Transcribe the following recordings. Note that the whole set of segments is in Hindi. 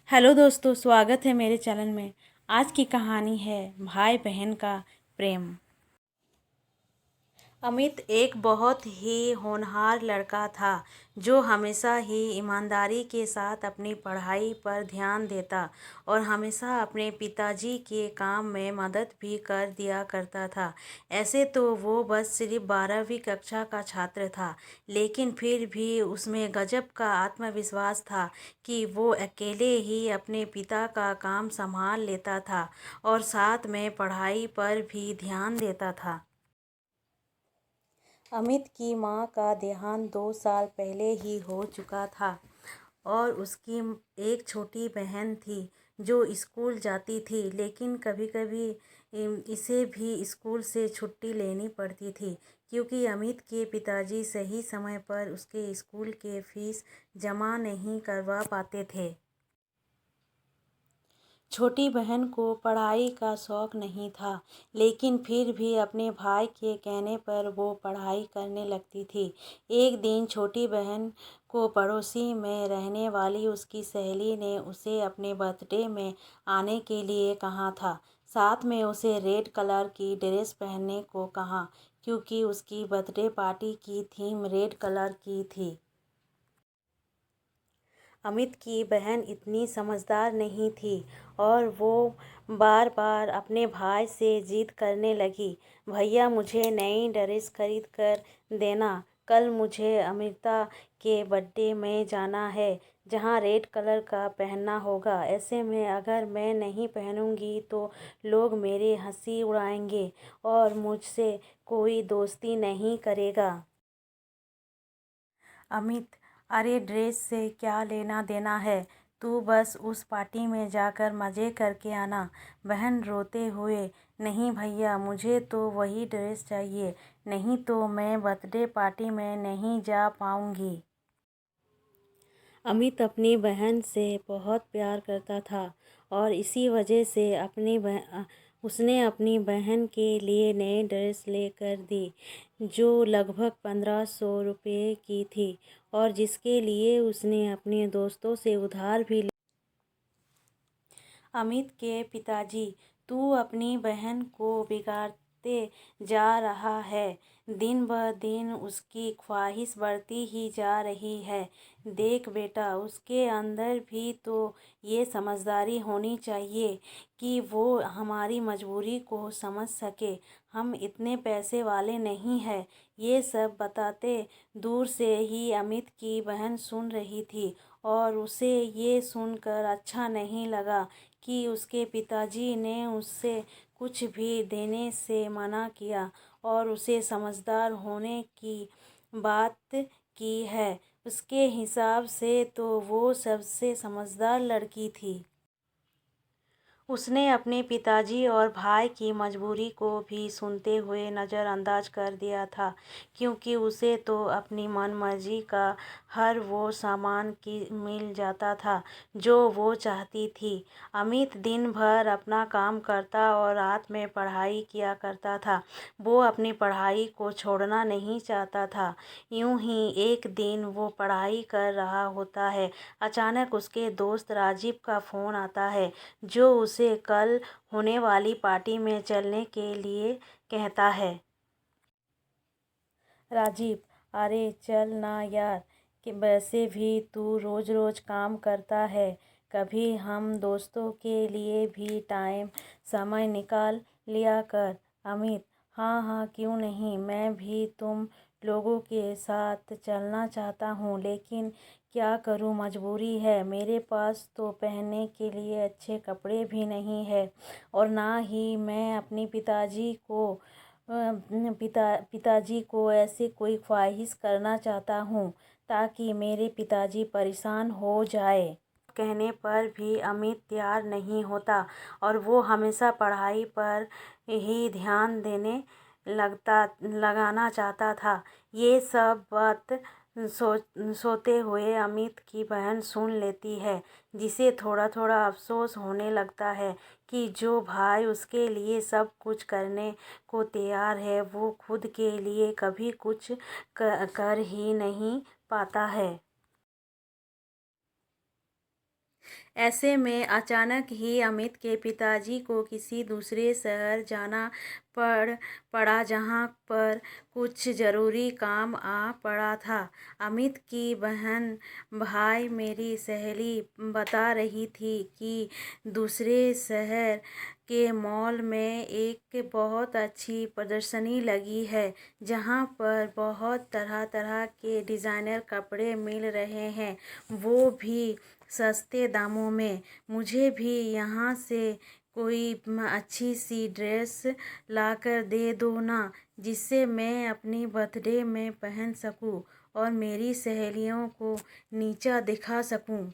हेलो दोस्तों, स्वागत है मेरे चैनल में। आज की कहानी है भाई बहन का प्रेम। अमित एक बहुत ही होनहार लड़का था जो हमेशा ही ईमानदारी के साथ अपनी पढ़ाई पर ध्यान देता और हमेशा अपने पिताजी के काम में मदद भी कर दिया करता था। ऐसे तो वो बस सिर्फ 12वीं कक्षा का छात्र था, लेकिन फिर भी उसमें गजब का आत्मविश्वास था कि वो अकेले ही अपने पिता का काम संभाल लेता था और साथ में पढ़ाई पर भी ध्यान देता था। अमित की माँ का देहांत 2 साल पहले ही हो चुका था और उसकी एक छोटी बहन थी जो स्कूल जाती थी, लेकिन कभी कभी इसे भी स्कूल से छुट्टी लेनी पड़ती थी क्योंकि अमित के पिताजी सही समय पर उसके स्कूल के फीस जमा नहीं करवा पाते थे। छोटी बहन को पढ़ाई का शौक़ नहीं था, लेकिन फिर भी अपने भाई के कहने पर वो पढ़ाई करने लगती थी। एक दिन छोटी बहन को पड़ोसी में रहने वाली उसकी सहेली ने उसे अपने बर्थडे में आने के लिए कहा था। साथ में उसे रेड कलर की ड्रेस पहनने को कहा क्योंकि उसकी बर्थडे पार्टी की थीम रेड कलर की थी। अमित की बहन इतनी समझदार नहीं थी और वो बार बार अपने भाई से जिद करने लगी, भैया मुझे नई ड्रेस खरीद कर देना, कल मुझे अमृता के बर्थडे में जाना है जहाँ रेड कलर का पहनना होगा। ऐसे में अगर मैं नहीं पहनूंगी तो लोग मेरी हंसी उड़ाएंगे और मुझसे कोई दोस्ती नहीं करेगा। अमित, अरे ड्रेस से क्या लेना देना है, तू बस उस पार्टी में जाकर मज़े करके आना। बहन रोते हुए, नहीं भैया मुझे तो वही ड्रेस चाहिए, नहीं तो मैं बर्थडे पार्टी में नहीं जा पाऊंगी। अमित अपनी बहन से बहुत प्यार करता था और इसी वजह से उसने अपनी बहन के लिए नई ड्रेस लेकर दी जो लगभग 1500 रुपये की थी और जिसके लिए उसने अपने दोस्तों से उधार भी अमित के पिताजी, तू अपनी बहन को बिगाड़ते जा रहा है, दिन ब दिन उसकी ख्वाहिश बढ़ती ही जा रही है। देख बेटा, उसके अंदर भी तो ये समझदारी होनी चाहिए कि वो हमारी मजबूरी को समझ सके। हम इतने पैसे वाले नहीं हैं। ये सब बताते दूर से ही अमित की बहन सुन रही थी और उसे ये सुनकर अच्छा नहीं लगा कि उसके पिताजी ने उससे कुछ भी देने से मना किया और उसे समझदार होने की बात की है। उसके हिसाब से तो वो सबसे समझदार लड़की थी। उसने अपने पिताजी और भाई की मजबूरी को भी सुनते हुए नज़रअंदाज कर दिया था क्योंकि उसे तो अपनी मनमर्जी का हर वो सामान की मिल जाता था जो वो चाहती थी। अमित दिन भर अपना काम करता और रात में पढ़ाई किया करता था। वो अपनी पढ़ाई को छोड़ना नहीं चाहता था। यूं ही एक दिन वो पढ़ाई कर रहा होता है, अचानक उसके दोस्त राजीव का फ़ोन आता है जो उसे कल होने वाली पार्टी में चलने के लिए कहता है। राजीव, अरे चल ना यार, कि वैसे भी तू रोज़ रोज़ काम करता है, कभी हम दोस्तों के लिए भी समय निकाल लिया कर। अमित, हाँ हाँ क्यों नहीं, मैं भी तुम लोगों के साथ चलना चाहता हूँ, लेकिन क्या करूँ, मजबूरी है। मेरे पास तो पहनने के लिए अच्छे कपड़े भी नहीं है और ना ही मैं अपने पिताजी को ऐसे कोई ख्वाहिश करना चाहता हूँ ताकि मेरे पिताजी परेशान हो जाए। कहने पर भी अमित तैयार नहीं होता और वो हमेशा पढ़ाई पर ही ध्यान लगाना चाहता था। ये सब बात सोते हुए अमित की बहन सुन लेती है, जिसे थोड़ा थोड़ा अफसोस होने लगता है कि जो भाई उसके लिए सब कुछ करने को तैयार है वो खुद के लिए कभी कुछ कर ही नहीं पाता है। ऐसे में अचानक ही अमित के पिताजी को किसी दूसरे शहर जाना पड़ पड़ा जहाँ पर कुछ ज़रूरी काम आ पड़ा था। अमित की बहन भाई मेरी सहेली बता रही थी कि दूसरे शहर के मॉल में एक बहुत अच्छी प्रदर्शनी लगी है जहाँ पर बहुत तरह तरह के डिज़ाइनर कपड़े मिल रहे हैं, वो भी सस्ते दामों में। मुझे भी यहाँ से कोई अच्छी सी ड्रेस लाकर दे दो ना, जिससे मैं अपनी बर्थडे में पहन सकूं और मेरी सहेलियों को नीचा दिखा सकूं।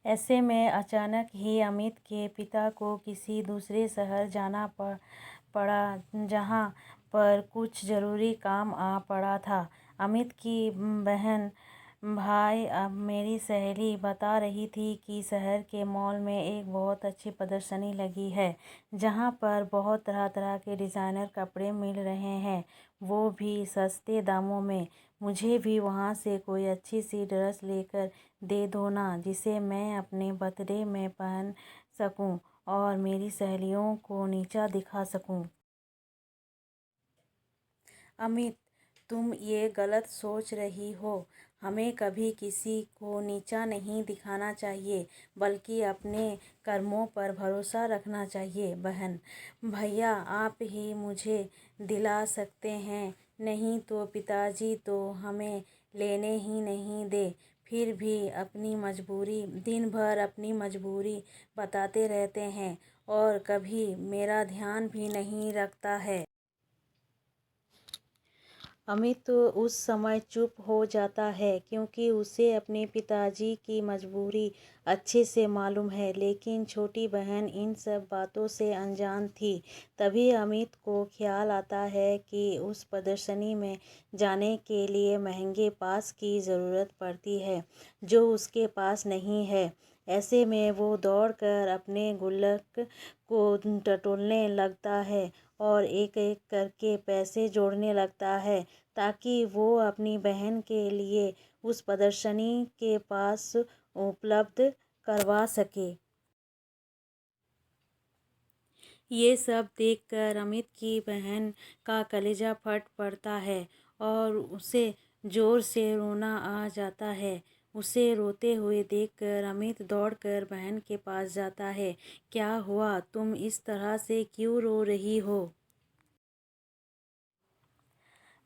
ऐसे में अचानक ही अमित के पिता को किसी दूसरे शहर जाना पड़ा जहाँ पर कुछ ज़रूरी काम आ पड़ा था। अमित की बहन भाई अब मेरी सहेली बता रही थी कि शहर के मॉल में एक बहुत अच्छी प्रदर्शनी लगी है जहाँ पर बहुत तरह तरह के डिज़ाइनर कपड़े मिल रहे हैं, वो भी सस्ते दामों में। मुझे भी वहाँ से कोई अच्छी सी ड्रेस लेकर दे दो ना, जिसे मैं अपने बर्थडे में पहन सकूं और मेरी सहेलियों को नीचा दिखा सकूं। अमित, तुम ये गलत सोच रही हो। हमें कभी किसी को नीचा नहीं दिखाना चाहिए, बल्कि अपने कर्मों पर भरोसा रखना चाहिए। बहन, भैया आप ही मुझे दिला सकते हैं, नहीं तो पिताजी तो हमें लेने ही नहीं दे। फिर भी अपनी मजबूरी दिन भर अपनी मजबूरी बताते रहते हैं और कभी मेरा ध्यान भी नहीं रखता है। अमित तो उस समय चुप हो जाता है क्योंकि उसे अपने पिताजी की मजबूरी अच्छे से मालूम है, लेकिन छोटी बहन इन सब बातों से अनजान थी। तभी अमित को ख्याल आता है कि उस प्रदर्शनी में जाने के लिए महंगे पास की ज़रूरत पड़ती है, जो उसके पास नहीं है। ऐसे में वो दौड़कर अपने गुल्लक को टटोलने लगता है और एक एक करके पैसे जोड़ने लगता है ताकि वो अपनी बहन के लिए उस प्रदर्शनी के पास उपलब्ध करवा सके। ये सब देखकर अमित की बहन का कलेजा फट पड़ता है और उसे ज़ोर से रोना आ जाता है। उसे रोते हुए देखकर अमित दौड़कर बहन के पास जाता है। क्या हुआ? तुम इस तरह से क्यों रो रही हो?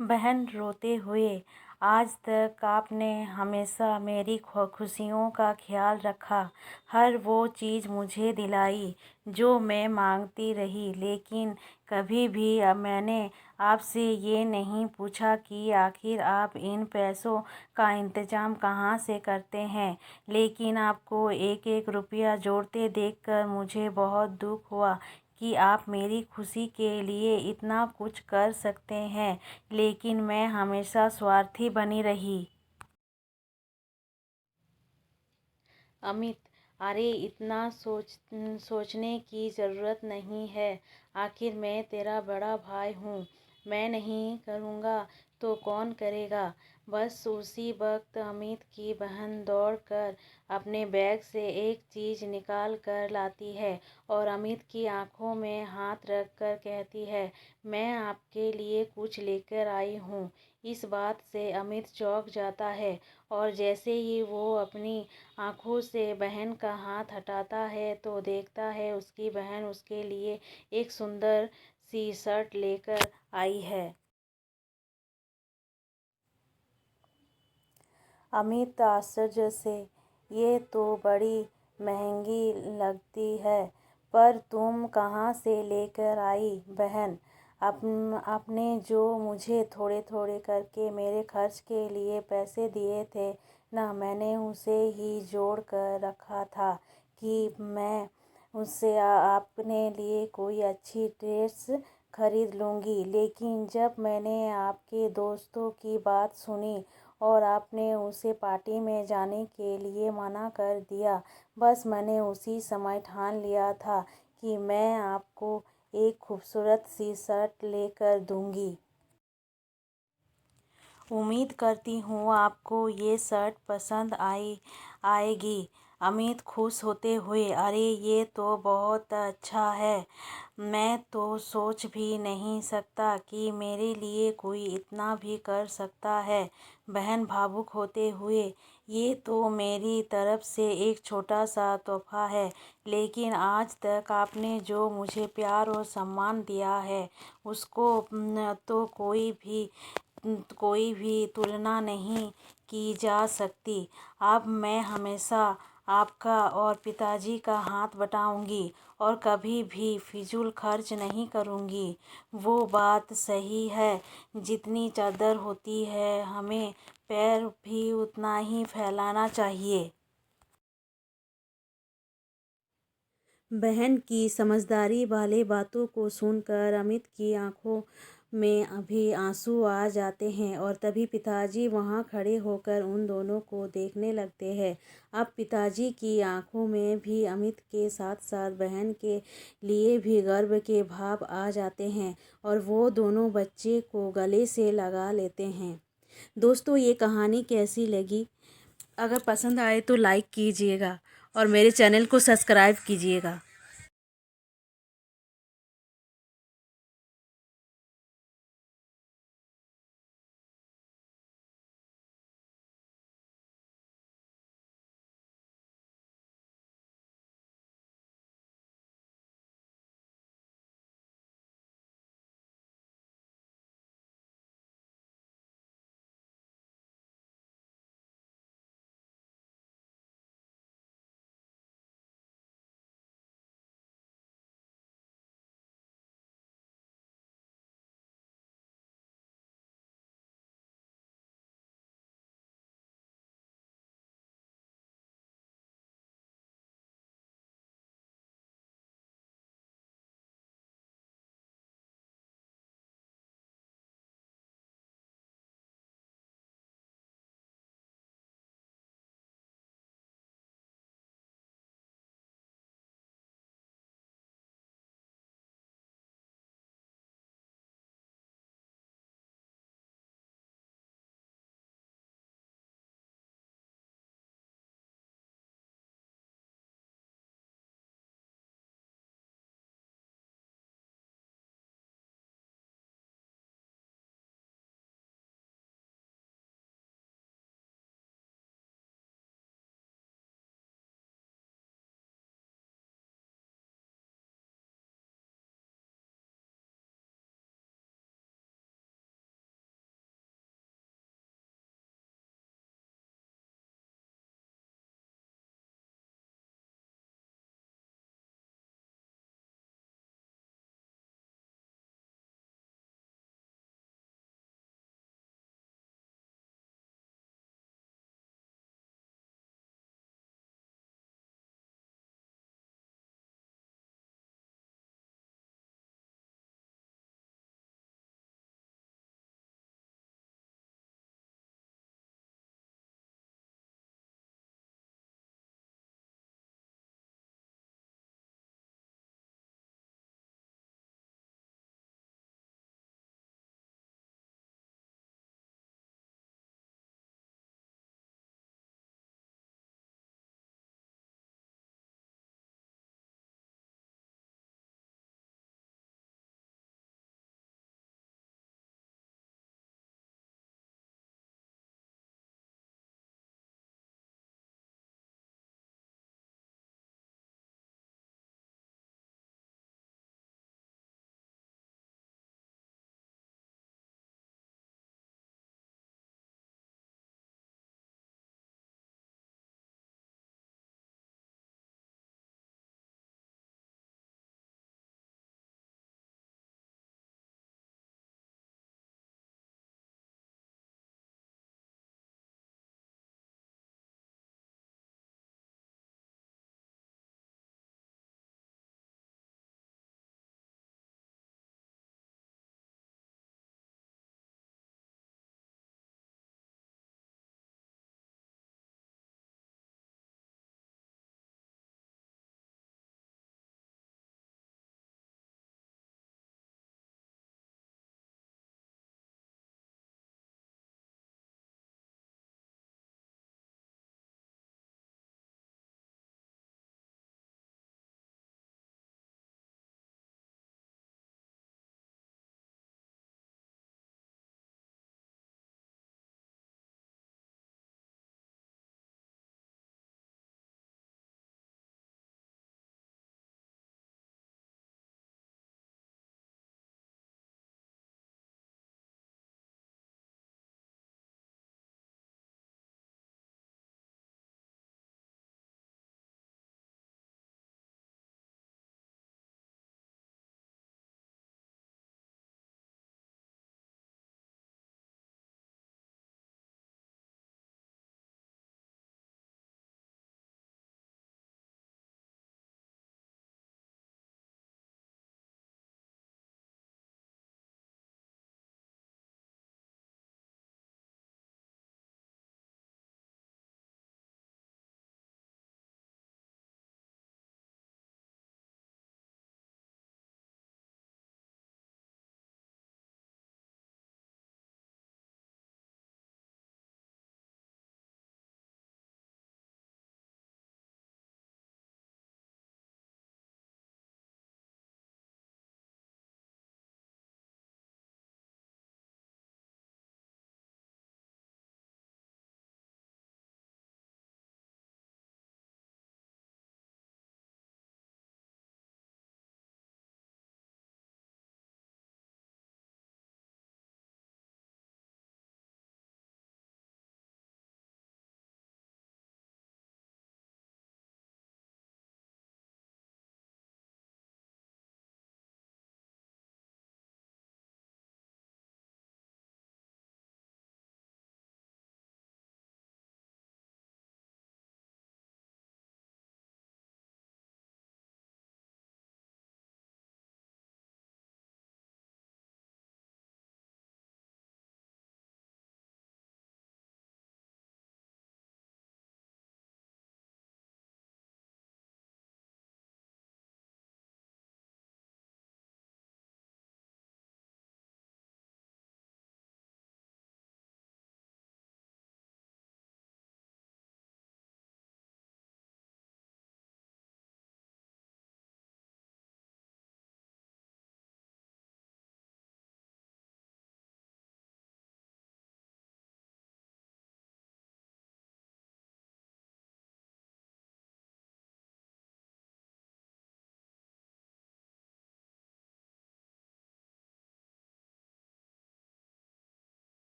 बहन रोते हुए, आज तक आपने हमेशा मेरी खुशियों का ख्याल रखा, हर वो चीज़ मुझे दिलाई जो मैं मांगती रही, लेकिन कभी भी अब मैंने आपसे ये नहीं पूछा कि आखिर आप इन पैसों का इंतज़ाम कहाँ से करते हैं। लेकिन आपको एक एक रुपया जोड़ते देखकर मुझे बहुत दुख हुआ कि आप मेरी खुशी के लिए इतना कुछ कर सकते हैं, लेकिन मैं हमेशा स्वार्थी बनी रही। अमित, अरे इतना सोचने की ज़रूरत नहीं है। आखिर मैं तेरा बड़ा भाई हूँ। मैं नहीं करूँगा तो कौन करेगा? बस उसी वक्त अमित की बहन दौड़कर अपने बैग से एक चीज़ निकाल कर लाती है और अमित की आंखों में हाथ रख कर कहती है, मैं आपके लिए कुछ लेकर आई हूँ। इस बात से अमित चौंक जाता है और जैसे ही वो अपनी आंखों से बहन का हाथ हटाता है तो देखता है उसकी बहन उसके लिए एक सुंदर सी शर्ट लेकर आई है। अमित आश्चर्य से, ये तो बड़ी महंगी लगती है, पर तुम कहाँ से लेकर आई बहन? आपने जो मुझे थोड़े थोड़े करके मेरे खर्च के लिए पैसे दिए थे ना, मैंने उसे ही जोड़ कर रखा था कि मैं उससे अपने लिए कोई अच्छी ड्रेस खरीद लूँगी। लेकिन जब मैंने आपके दोस्तों की बात सुनी और आपने उसे पार्टी में जाने के लिए मना कर दिया, बस मैंने उसी समय ठान लिया था कि मैं आपको एक खूबसूरत सी शर्ट लेकर दूंगी। उम्मीद करती हूँ आपको ये शर्ट पसंद आएगी। अमित खुश होते हुए, अरे ये तो बहुत अच्छा है। मैं तो सोच भी नहीं सकता कि मेरे लिए कोई इतना भी कर सकता है। बहन भावुक होते हुए, ये तो मेरी तरफ से एक छोटा सा तोहफा है, लेकिन आज तक आपने जो मुझे प्यार और सम्मान दिया है उसको तो कोई भी तुलना नहीं की जा सकती। अब मैं हमेशा आपका और पिताजी का हाथ बटाऊंगी और कभी भी फिजूल खर्च नहीं करूंगी। वो बात सही है, जितनी चादर होती है हमें पैर भी उतना ही फैलाना चाहिए। बहन की समझदारी वाले बातों को सुनकर अमित की आंखों में अभी आंसू आ जाते हैं और तभी पिताजी वहां खड़े होकर उन दोनों को देखने लगते हैं। अब पिताजी की आंखों में भी अमित के साथ साथ बहन के लिए भी गर्व के भाव आ जाते हैं और वो दोनों बच्चे को गले से लगा लेते हैं। दोस्तों, ये कहानी कैसी लगी? अगर पसंद आए तो लाइक कीजिएगा और मेरे चैनल को सब्सक्राइब कीजिएगा।